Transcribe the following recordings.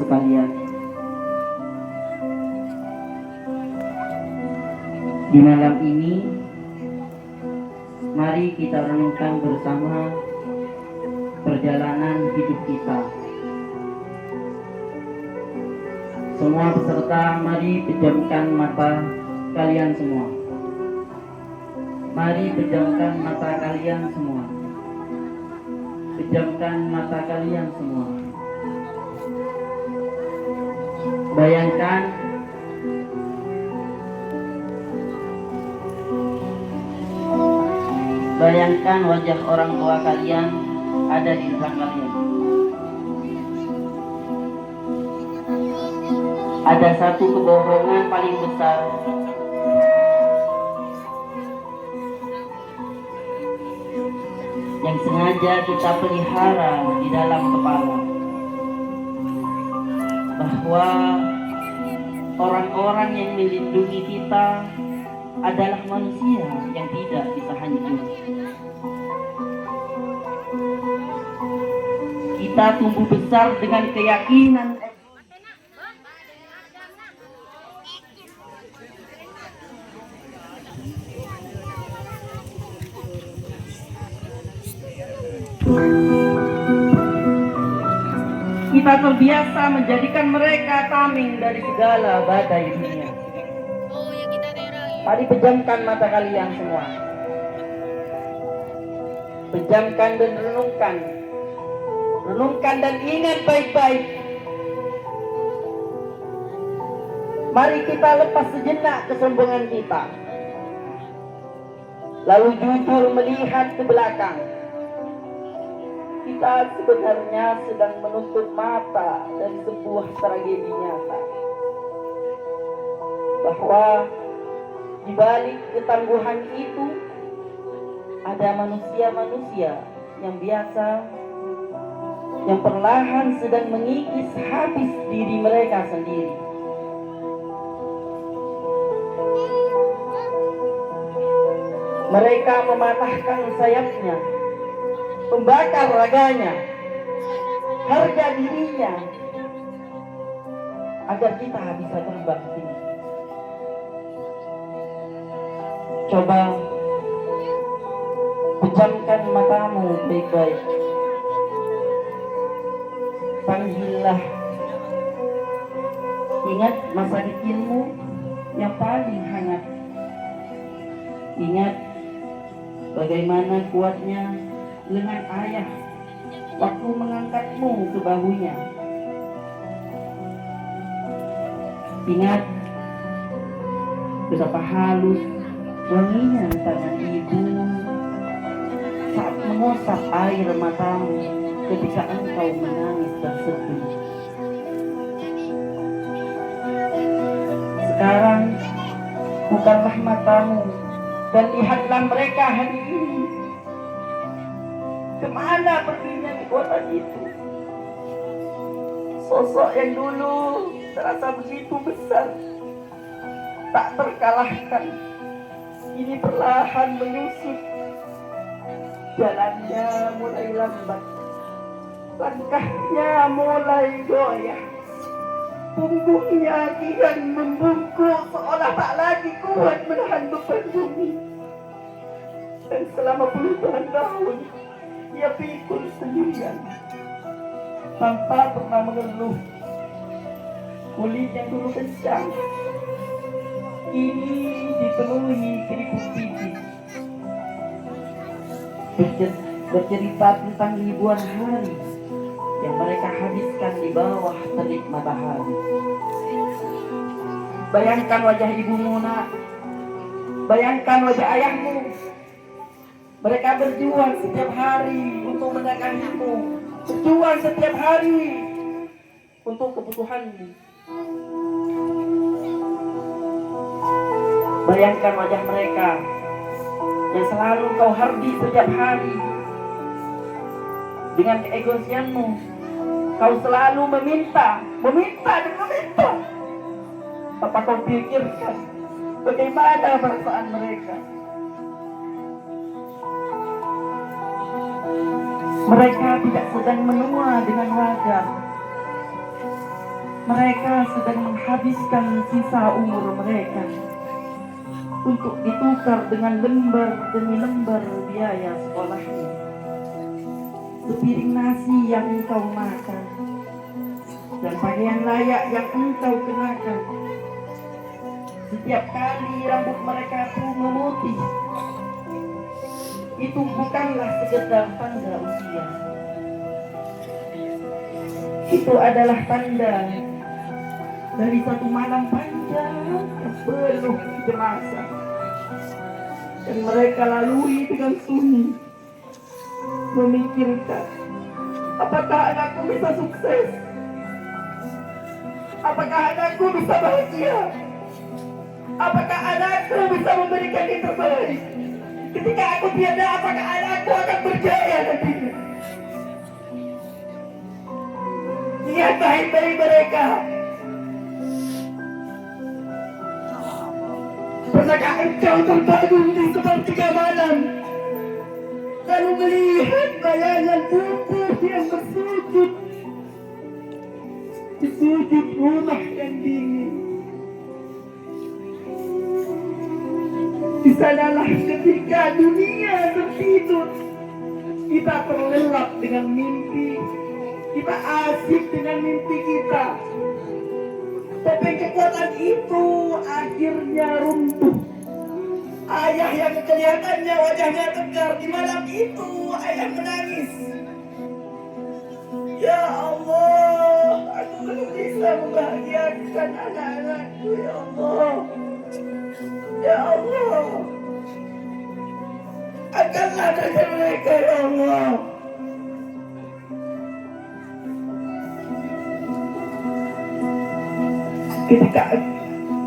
sekalian, di malam ini mari kita renungkan bersama perjalanan hidup kita. Semua peserta, mari pejamkan mata kalian semua. Mari pejamkan mata kalian semua. Pejamkan mata kalian semua. Bayangkan wajah orang tua kalian ada di depan kalian. Ada satu kebohongan paling besar yang sengaja kita pelihara di dalam kepala, bahwa orang-orang yang melindungi kita adalah manusia yang tidak bisa hancur. Kita tumbuh besar dengan keyakinan kita terbiasa menjadikan mereka tameng dari segala badai dunia. Mari pejamkan mata kalian semua. Pejamkan dan renungkan. Renungkan dan ingat baik-baik. Mari kita lepas sejenak kesombongan kita. Lalu jujur melihat ke belakang. Kita sebenarnya sedang menutup mata dari sebuah tragedi nyata, bahwa di balik ketangguhan itu ada manusia-manusia yang biasa, yang perlahan sedang mengikis habis diri mereka sendiri. Mereka mematahkan sayapnya, membakar raganya, harga dirinya, agar kita bisa terbang tinggi. Coba pejamkan matamu baik-baik. Panggillah, ingat masa kecilmu yang paling hangat. Ingat bagaimana kuatnya lengan ayah waktu mengangkatmu ke bahunya. Ingat betapa halus wanginya tangan ibu saat mengusap air matamu ketika engkau menangis terseduh. Sekarang bukanlah matamu dan lihatlah mereka hari ini. Kemana perginya kekuatan itu? Sosok yang dulu terasa begitu besar, tak terkalahkan, ini perlahan menyusut. Jalannya mulai lambat, langkahnya mulai goyah, punggungnya kian membungkuk seolah tak lagi kuat menahan beban bumi. Dan selama puluhan tahun ia pikul sendirian tanpa pernah mengeluh. Kulit yang dulu kencang kini dipenuhi keriput pipi, bercerita tentang ribuan hari yang mereka habiskan di bawah terik matahari. Bayangkan wajah ibumu, nak. Bayangkan wajah ayahmu. Mereka berjuang setiap hari untuk menikahimu, berjuang setiap hari untuk kebutuhanmu. Bayangkan wajah mereka yang selalu kau hardi setiap hari. Dengan keegosianmu, kau selalu meminta. Apa kau pikirkan bagaimana perasaan mereka? Mereka tidak sedang menua dengan wajar. Mereka sedang menghabiskan sisa umur mereka untuk ditukar dengan lembar demi lembar biaya sekolahnya. Sepiring nasi yang engkau makan dan pakaian layak yang engkau kenakan. Setiap kali rambut mereka pun memutih, itu bukanlah sekedar tanda usia. Itu adalah tanda dari satu malam panjang yang penuh cemasah, dan mereka lalui dengan sunyi, memikirkan apakah anakku bisa sukses, apakah anakku bisa bahagia, apakah anakku bisa memberikan yang terbaik. Ketika aku tiada, apakah anakku akan berjaya nantinya. Lihat baik-baik mereka. Pernahkah engkau terbangun di sepertiga malam, lalu melihat bayangan tubuh yang bersujud di sudut rumah yang dingin? Di sanalah ketika dunia tertidur, kita terlelap dengan mimpi, kita asik dengan mimpi kita. Tapi kekuatan itu akhirnya runtuh. Ayah yang kelihatannya wajahnya tegar, di malam itu ayah menangis. Ya Allah, aku belum bisa membahagiakan anak-anakku. Ya Allah, ya Allah, angkatlah dari mereka. Ya Allah, ketika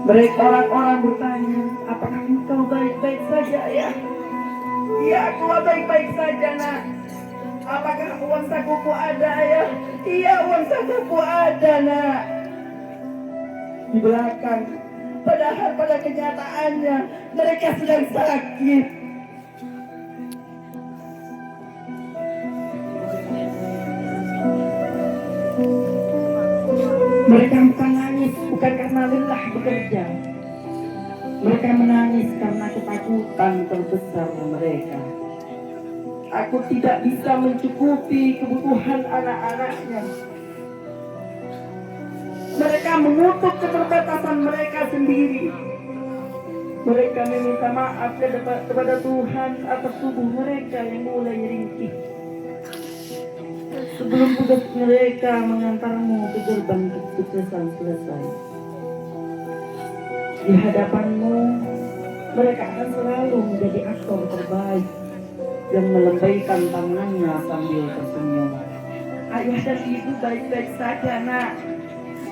mereka orang-orang bertanya, apakah engkau baik-baik saja ya? Iya, aku baik-baik saja nak. Apakah uang sakuku ada ya? Iya, uang sakuku ada nak. Di belakang, padahal pada kenyataannya mereka sedang sakit. Mereka bukan nangis, bukan karena lelah bekerja. Mereka menangis karena ketakutan terbesar mereka. Aku tidak bisa mencukupi kebutuhan anak-anaknya. Mereka mengutuk keterbatasan mereka sendiri. Mereka meminta maaf kepada Tuhan atas tubuh mereka yang mulai ringkih. Sebelum tugas mereka mengantarmu ke gerbang kesuksesan selesai, di hadapanmu mereka akan selalu menjadi aktor terbaik yang melambaikan tangannya sambil tersenyum. Ayah dan ibu baik-baik saja nak.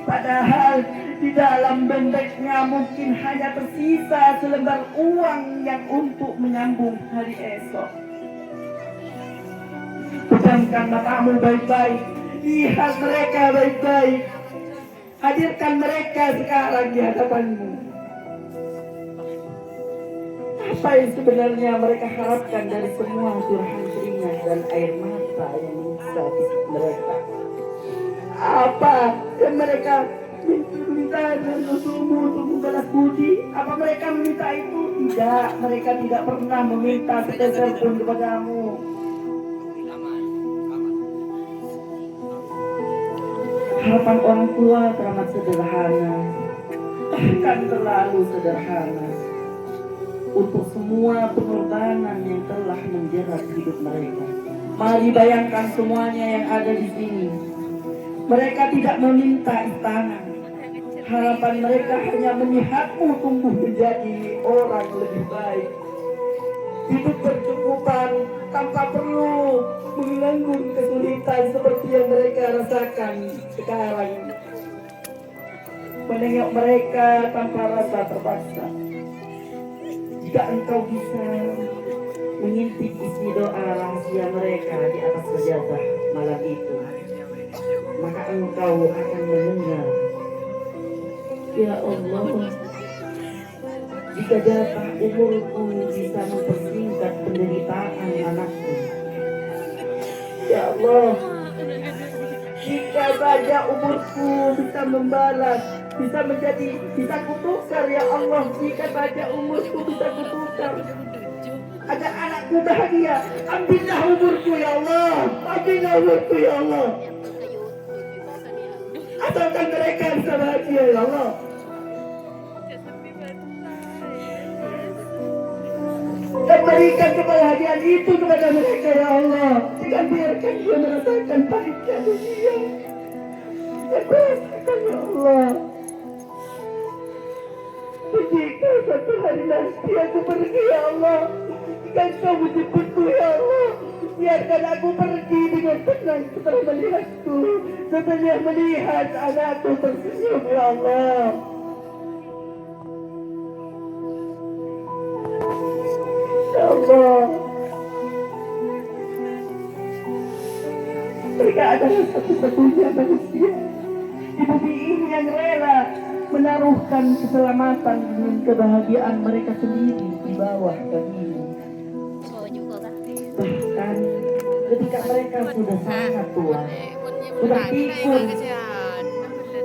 Padahal di dalam dompetnya mungkin hanya tersisa selembar uang yang untuk menyambung hari esok. Pejamkan matamu baik-baik, lihat mereka baik-baik, hadirkan mereka sekarang di hadapanmu. Apa yang sebenarnya mereka harapkan dari semua curahan keringat dan air mata yang menyisa fisik mereka? Apa yang mereka minta untukmu untuk membalas budi? Apa mereka meminta itu? Tidak, mereka tidak pernah meminta sepeser pun kepadamu. Harapan orang tua teramat sederhana, bahkan terlalu sederhana, untuk semua pengorbanan yang telah menjerat hidup mereka. Mari bayangkan semuanya yang ada di sini. Mereka tidak meminta istana. Harapan mereka hanya melihatmu tumbuh menjadi orang lebih baik, hidup berkecukupan tanpa perlu menanggung kesulitan seperti yang mereka rasakan sekarang. Menengok mereka tanpa rasa terpaksa. Jika engkau bisa mengintip isi doa rahasia mereka di atas sajadah malam itu, maka engkau akan mendengar, ya Allah, jika jatah umurku bisa mempersingkat penderitaan anakku, ya Allah, jika Jika saja umurku bisa membalas, bisa kutukar ya Allah. Jika saja umurku bisa kutukar agar anakku bahagia, ambillah umurku ya Allah, ambillah umurku ya Allah. Asalkan mereka bisa bahagia ya Allah. Dan berikan kebahagiaan itu kepada mereka ya Allah. Jangan biarkan dia merasakan pahitnya dunia. Dan rasakan ya Allah. Jika satu hari nanti aku pergi ya Allah, jika Engkau menjemputku ya Allah, biarkan aku pergi dengan tenang setelah melihatku, setelah melihat anakku tersenyum ya Allah. Ya Allah, mereka adalah satu-satunya manusia di bumi ini yang rela menaruhkan keselamatan dan kebahagiaan mereka sendiri di bawah kakimu. Bahkan ketika mereka sudah sangat tua, sudah pikun,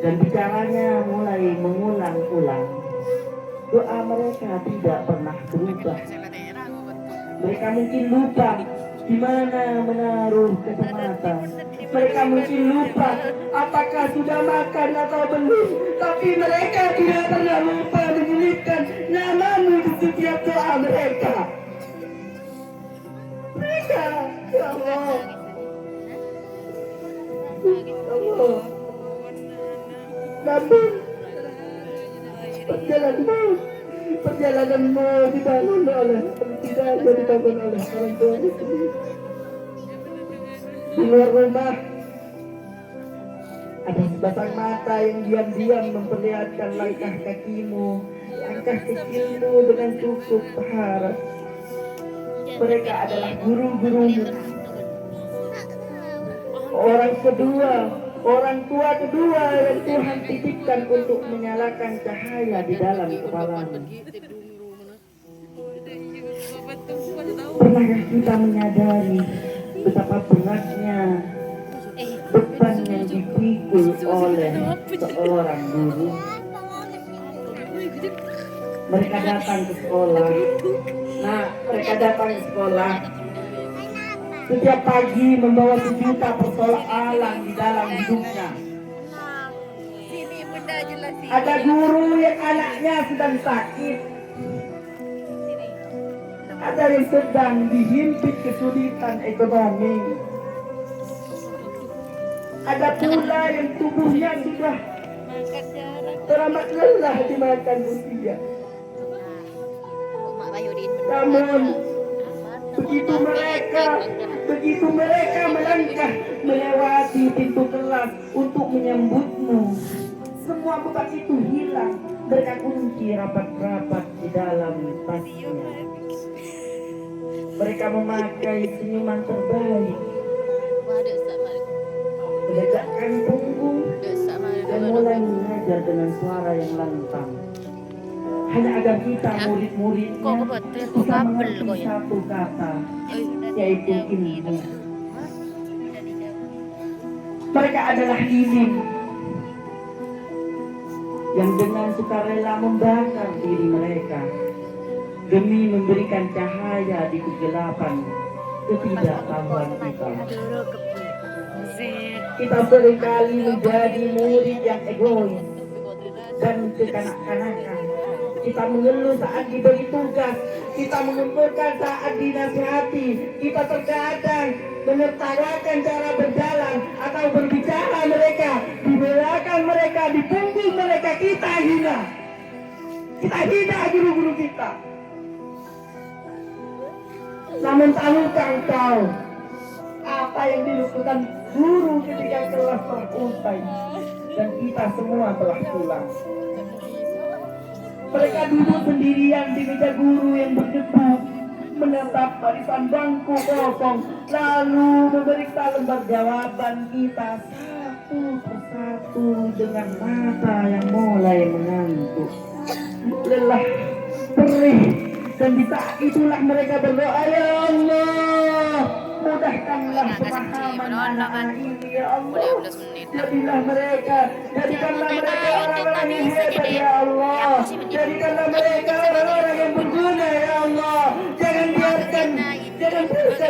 dan bicaranya mulai mengulang-ulang, doa mereka tidak pernah berubah. Mereka mungkin lupa di mana menaruh kacamata. Mereka mungkin lupa apakah sudah makan atau belum. Tapi mereka tidak pernah lupa menyelipkan namamu di setiap doa mereka. Mereka, ya Allah, ya Allah. Namun perjalananmu dibangun oleh, tidak hanya dibangun oleh orang tua sendiri. Di luar rumah ada sebatang mata yang diam-diam memperlihatkan langkah kakimu, langkah kecilmu dengan cukup berharap. Mereka adalah guru-gurumu, orang tua kedua yang Tuhan titipkan untuk menyalakan cahaya di dalam kepalamu. Pernahkah kita menyadari betapa beratnya beban yang dipikul oleh seorang guru? Mereka datang ke sekolah. Mereka datang ke sekolah setiap pagi membawa sejuta persoalan di dalam hidupnya. Ada guru yang anaknya sedang sakit, ada yang sedang dihimpit kesulitan ekonomi, ada pula yang tubuhnya sudah teramat lelah dimakan usia. Namun begitu mereka melangkah melewati pintu kelas untuk menyambutmu, semua beban itu hilang. Mereka kunci rapat-rapat di dalam tasnya. Mereka memakai senyuman terbaik, menegakkan punggung, dan mulai mengajar dengan suara yang lantang. Hanya agar kita murid-muridnya bisa mengerti satu kata, yaitu ilmu. Mereka adalah lilin yang dengan sukarela membakar diri mereka demi memberikan cahaya di kegelapan ketidaktahuan kita. Kita seringkali menjadi murid yang egois dan kekanak-kanakan. Kita mengeluh saat diberi tugas, kita mengumpulkan saat dinasihati, kita terkadang menertawakan cara berjalan atau berbicara mereka, di belakang mereka, di punggung mereka, kita hina guru-guru kita. Namun tahukah engkau apa yang dilakukan guru ketika kelas terusai dan kita semua telah pulang? Mereka duduk sendirian di meja guru yang berdebu, menatap barisan bangku kosong, lalu memeriksa lembar jawaban kita satu persatu dengan mata yang mulai mengantuk, lelah, perih. Dan di saat itulah mereka berdoa, ya Allah, mudahkanlah pemahaman anak-anak ini, ya Allah. Jadilah mereka, jadikanlah mereka orang-orang yang hebat ya Allah. Jadikanlah mereka orang-orang yang berguna ya Allah. Jangan biarkan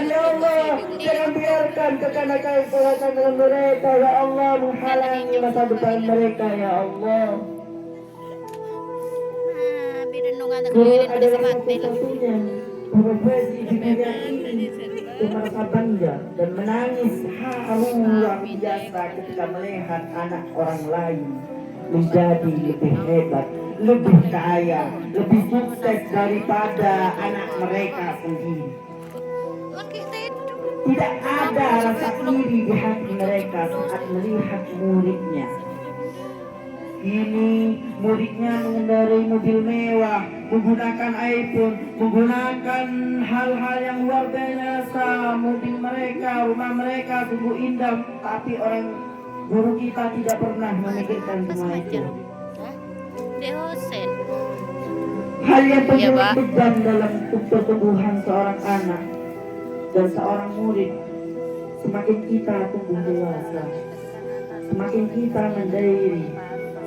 ya Allah. Jangan biarkan kekanakan mereka ya Allah menghalangi masa depan mereka ya Allah. Guru adalah satu-satunya profesi di dunia ini merasa bangga dan menangis haru luar biasa ketika melihat anak orang lain menjadi lebih hebat, lebih kaya, lebih sukses daripada anak mereka sendiri. Tidak ada rasa iri di hati mereka saat melihat muridnya. Ini muridnya mengendarai mobil mewah, menggunakan iPhone, menggunakan hal-hal yang luar biasa. Mobil mereka, rumah mereka sungguh indah, tapi orang guru kita tidak pernah memikirkan semua itu. Hal yang paling beban dalam pertumbuhan seorang anak dan seorang murid, semakin kita tumbuh dewasa, semakin kita mendairi,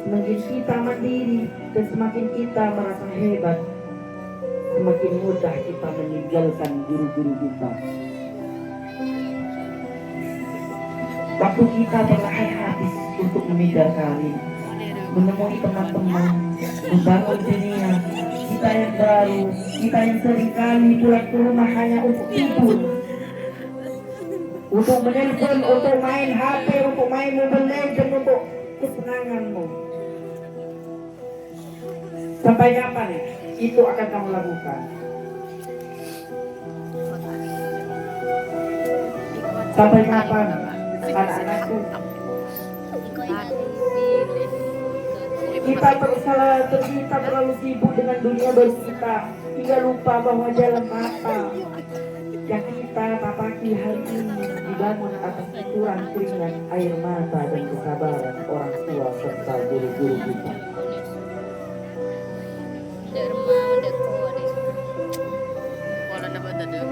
semakin kita mandiri, dan semakin kita merasa hebat, semakin mudah kita meninggalkan guru-guru kita. Waktu kita perlahan habis untuk mengejar karir, menemui teman-teman, membangun dunia kita yang baru, kita yang seringkali pulang ke rumah hanya untuk tidur, untuk menelpon, untuk main HP, untuk main Mobile Legends, untuk kesenanganmu. Sampai kapan itu akan kamu lakukan? Sampai kapan anak-anakku? Kita terlalu sibuk dengan dunia baru kita, hingga lupa bahwa jalan mata yang kita tapaki hari ini dibangun atas ukuran keringat, air mata, dan kesabaran orang tua serta guru-guru kita.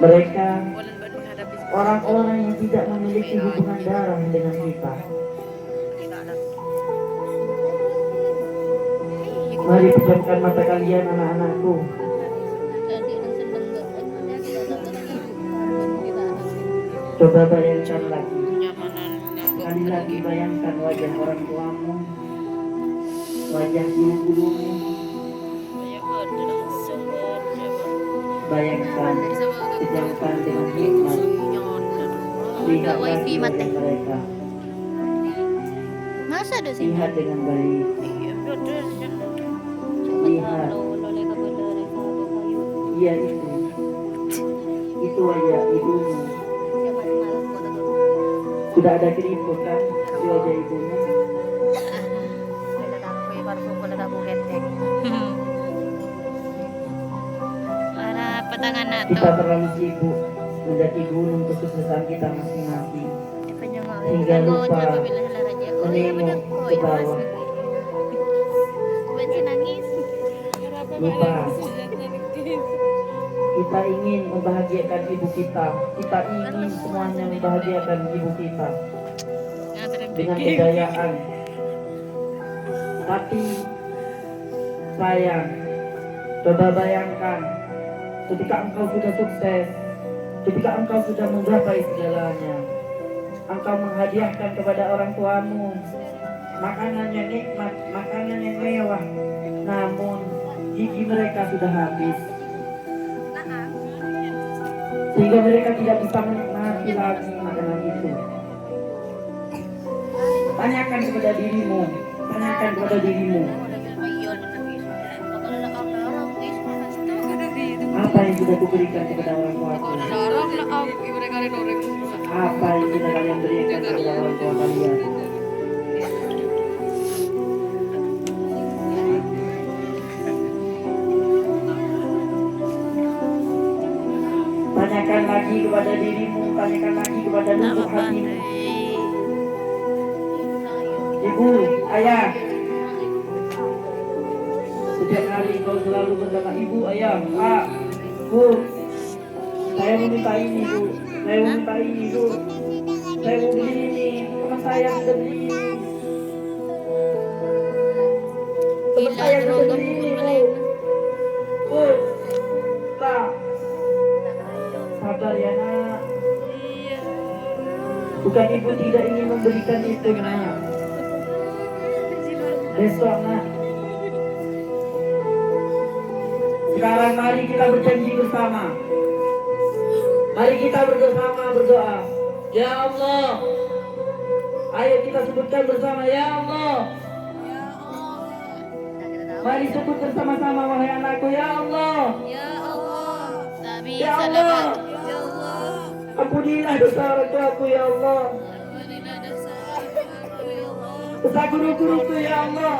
Mereka orang-orang yang tidak memiliki hubungan darah dengan kita. Mari pejamkan mata kalian anak-anakku. Coba bayangkan lagi. Sekali lagi bayangkan wajah orang tuamu, wajah guru-gurumu. Bayangkan, pejamkan dengan hikmat. Lihat lagi wajah mereka. Lihat dengan baik. Lihat. Iya itu wajah ibumu. Sudah ada keriput kan di wajah ibumu. Kita terlalu sibuk mendaki gunung kesuksesan kita masing-masing, hingga lupa menengok ke bawah. Lupa kita ingin membahagiakan ibu kita. Kita ingin semuanya membahagiakan ibu kita dengan kejayaan. Tapi sayang, coba bayangkan ketika engkau sudah sukses, ketika engkau sudah menggapai segalanya, engkau menghadiahkan kepada orang tuamu makanan yang nikmat, makanan yang mewah, namun gigi mereka sudah habis, sehingga mereka tidak bisa menikmati lagi makanan itu. Tanyakan kepada dirimu, apa yang sudah kuberikan kepada orang tuaku? Apa yang sudah kalian berikan kepada orang tua kalian? Tanyakan lagi kepada dirimu, tanyakan lagi kepada lubuk hatimu. Ibu, ayah, setiap hari kau selalu bersama ibu, ayah, Pak, Bu, saya meminta ini, Bu, saya meminta ini, Bu, saya mau beli ini, teman saya sudah beli ini, Teman saya seperti ini, Bu. Bu, Pak. Sabar ya, nak. Bukan ibu tidak ingin memberikan itu, nak. Besok, nak. Sekarang mari kita berjanji bersama. Mari kita bersama berdoa. Ya Allah. Ayo kita sebutkan bersama. Ya Allah. Mari sebut bersama-sama, wahai anakku. Ya Allah. Ya Allah. Ya Allah. Ampunilah dosa orang tuaku, ya Allah. Dosa guru-guruku, ya Allah.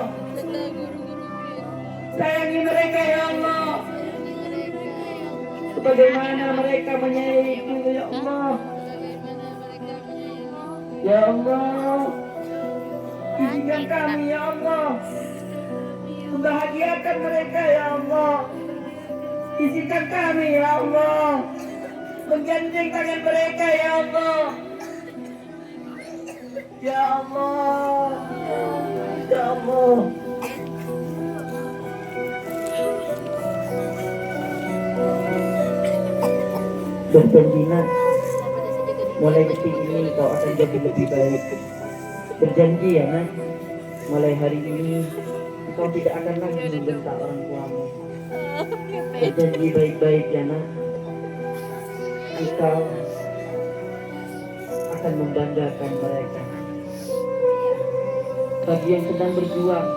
Sayangi mereka, ya Allah. Sebagaimana mereka menyayangiku, ya Allah. Ya Allah. Izinkan kami, ya Allah. Membahagiakan mereka, ya Allah. Izinkan kami, ya Allah. Menggandeng tangan mereka, ya Allah. Ya Allah. Ya Allah. Berjanjilah mulai detik ini kau akan jadi lebih baik. Berjanji ya, nak. Mulai hari ini kau tidak akan lagi membentak orang tuamu. Berjanji baik-baik ya, nak. Engkau akan membanggakan mereka. Bagi yang sedang berjuang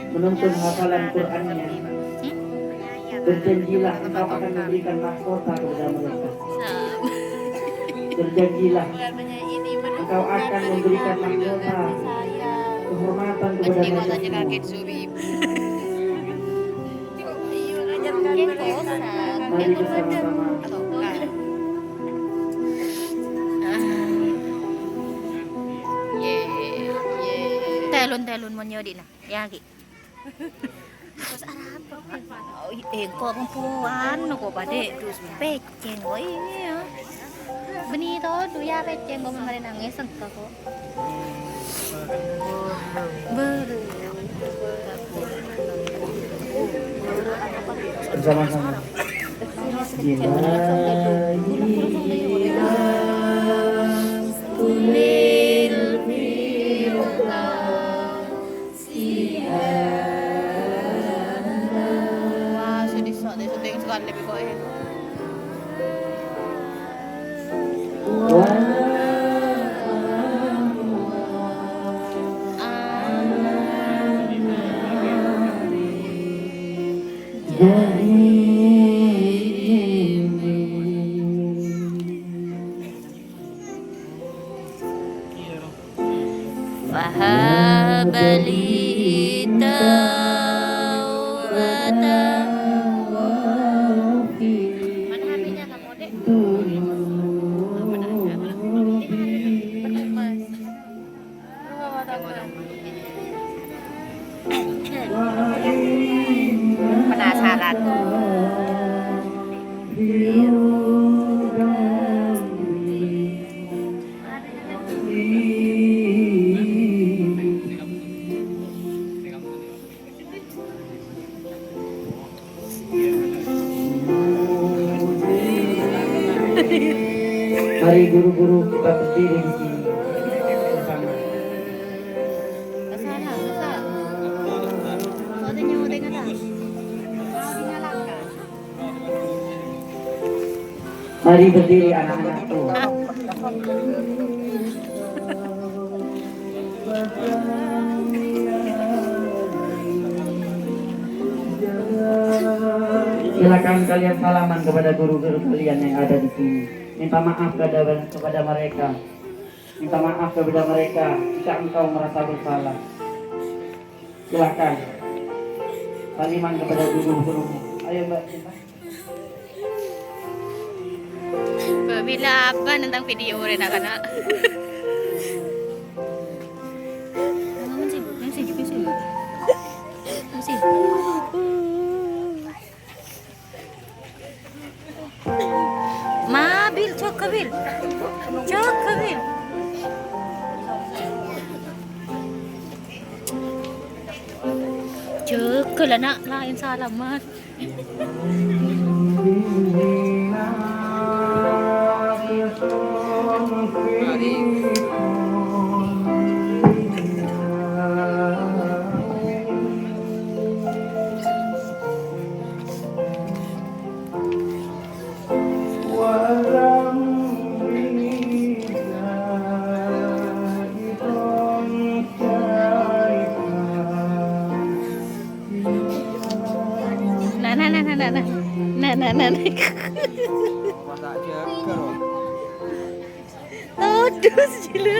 menuntun hafalan Qur'annya, berjanjilah engkau akan memberikan mahkota kepada mereka. Berjanjilah engkau akan memberikan mahkota kehormatan kepada mereka. Mari bersama-sama. Telon mo nyo din na. Yagi. Terus Arab. Kok perempuan kok pada terus peceng kok ini ya. Benih to, duya peceng kok kemarin nangis engkau kok. Bersama-sama. Lebih kok ya. Wahabalita penasaran. Mari guru-guru kita berdiri di sini bersama. Mari berdiri anak-anakku. Silakan kalian salaman kepada guru-guru kalian yang ada di sini. Minta maaf kepada mereka. Minta maaf kepada mereka jika engkau merasa bersalah. Silakan saliman kepada guru-guru. Ayo Mbak. Bila apa tentang video rin akan na. Mabil, cok kabil. Cok kabil. Jaga lah nak, lain salaman. Nah. Masak jaga loh. Aduh, sila.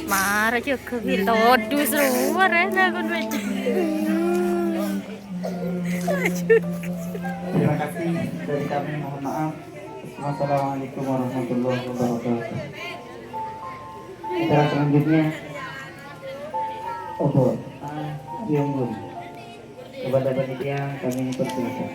Marah juga gitu, seru rena kon baca. Terima kasih dari kami, mohon maaf. Wassalamualaikum warahmatullahi wabarakatuh. Acara selanjutnya obor diunggul kepada panitia kami persilakan.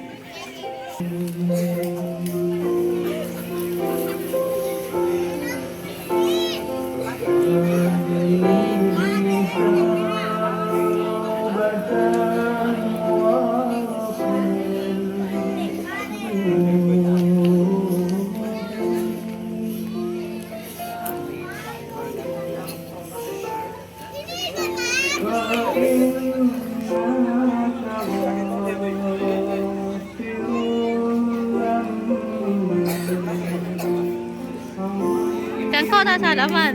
Kan kau tak salaman.